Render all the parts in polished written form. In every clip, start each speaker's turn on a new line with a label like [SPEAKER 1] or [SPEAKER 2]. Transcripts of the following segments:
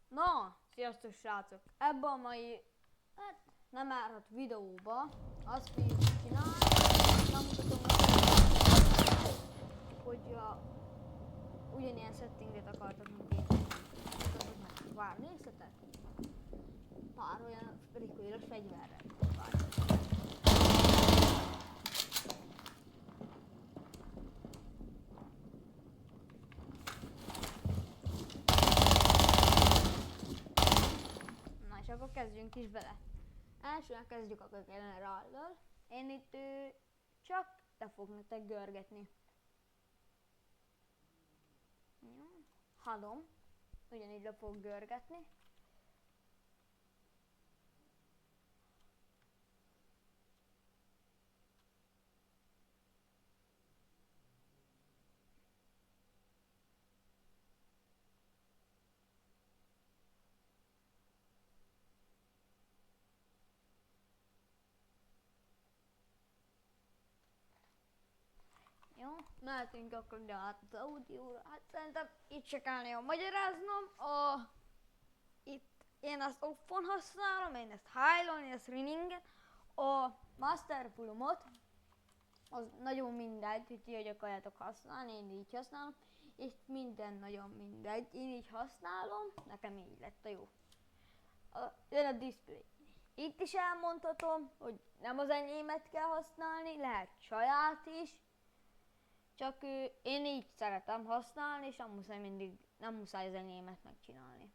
[SPEAKER 1] Na, sziasztok srácok! Ebben a mai, nem árhat videóba azt fogjuk csinálni, bemutatom nektek, hogy ugyanilyen settinget akartak, mint én. Vár, nézzetek? Pár olyan recoilos fegyverrel. Na és akkor kezdjünk is bele. Elsően kezdjük a generállal. Én itt csak le fognak görgetni. Hadom, ugyanígy le fog görgetni. Jó, mehetünk akkor ide át az audióra. Hát szerintem itt se kell néha magyaráznom. Itt én ezt offon használom, én ezt high-on, én ezt runningen. A master volumot, az nagyon mindegy, hogy ti hogy akarjátok használni, én így használom. Itt minden nagyon mindegy, én így használom, nekem így lett a jó. Jön a display. Itt is elmondhatom, hogy nem az enyémet kell használni, lehet saját is. Csak én így szeretem használni, és nem muszáj az enyémet megcsinálni.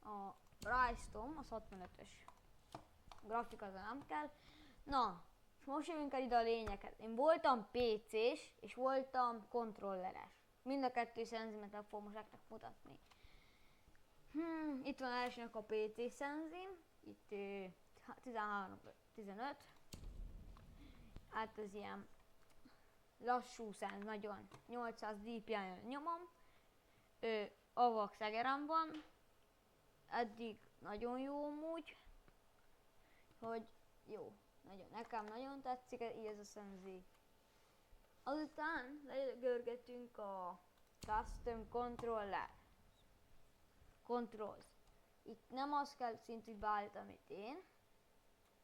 [SPEAKER 1] A Rystom, az 65-ös grafik, az nem kell. Na, és most jövünk el ide a lényeket. Én voltam PC-s, és voltam kontrolleres. Mind a kettő szenzimet fogom most nektek mutatni. Itt van elsőnek a PC szenzim, itt 13-15. Hát ez ilyen lassú szenz, nagyon 800 DPI-on nyomom. AVAX egerem van, eddig nagyon jó amúgy, hogy jó, nekem nagyon tetszik így ez a szenzi. Azután legörgetünk a Custom Controls. Itt nem az kell szintű beállítani, amit én.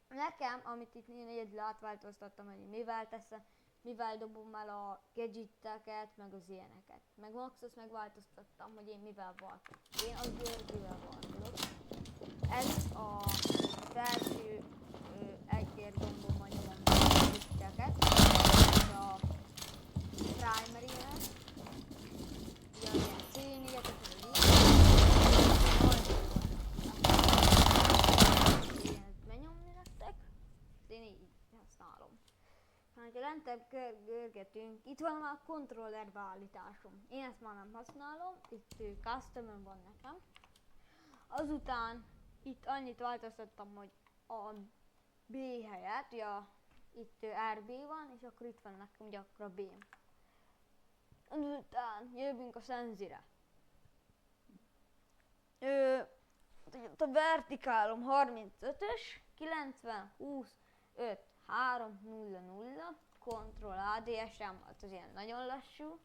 [SPEAKER 1] Nekem, amit itt én egyedül átváltoztattam, hogy mivel teszem, mivel dobom el a gadgeteket, meg az ilyeneket. Meg max azt megváltoztattam, hogy én mivel varkolok. Én az görbével varkolok. Ez a felső egy-két gombommal nyomom a gadgeteket. Ez a primary-nek. Ilyen C4-eket, én így használom. Ha lentebb görgetünk, itt van a controller beállításom. Én ezt már nem használom, itt custom van nekem. Azután itt annyit változtattam, hogy a B helyett, ugye itt RB van, és akkor itt van nekem ugye akkor a B. Azután jövünk a szenzire. A vertikálom 35-ös, 90, 20, 5, 3, 0, 0, Ctrl ADSM, az ilyen nagyon lassú.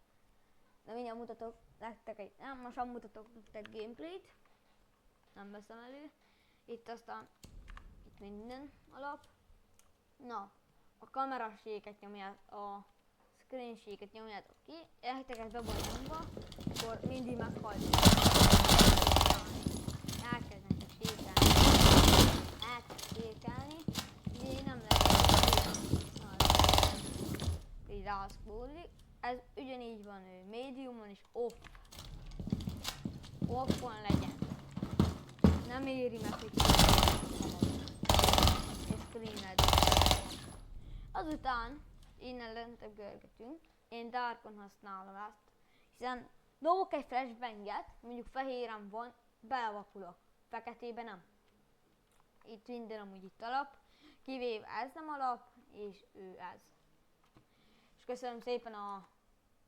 [SPEAKER 1] De mindjárt mutatok nektek most mutatok nektek gameplayt. Nem veszem elő. Itt aztán, itt minden alap. Na, a kameraséket nyomjátok, a screenséket nyomjátok ki. Elheteket be van nyomva, akkor mindig meghajtok. Elkezdenek sétálni. Így nem lehet így rászkódlik. Ez ugyanígy van médiumon és offon legyen. Nem éri meg, hogy és screened. Azután innen lentebb görgetünk. Én darkon használom ezt, hiszen dobok egy flashbanget, mondjuk fehéren van, belevakulok, feketében nem. Itt minden amúgy itt alap, kivéve ez nem alap, és ez. És köszönöm szépen,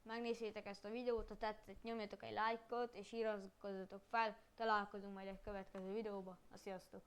[SPEAKER 1] megnézzétek ezt a videót, ha tetszett, nyomjatok egy lájkot, és iratkozzatok fel, találkozunk majd egy következő videóban. Sziasztok!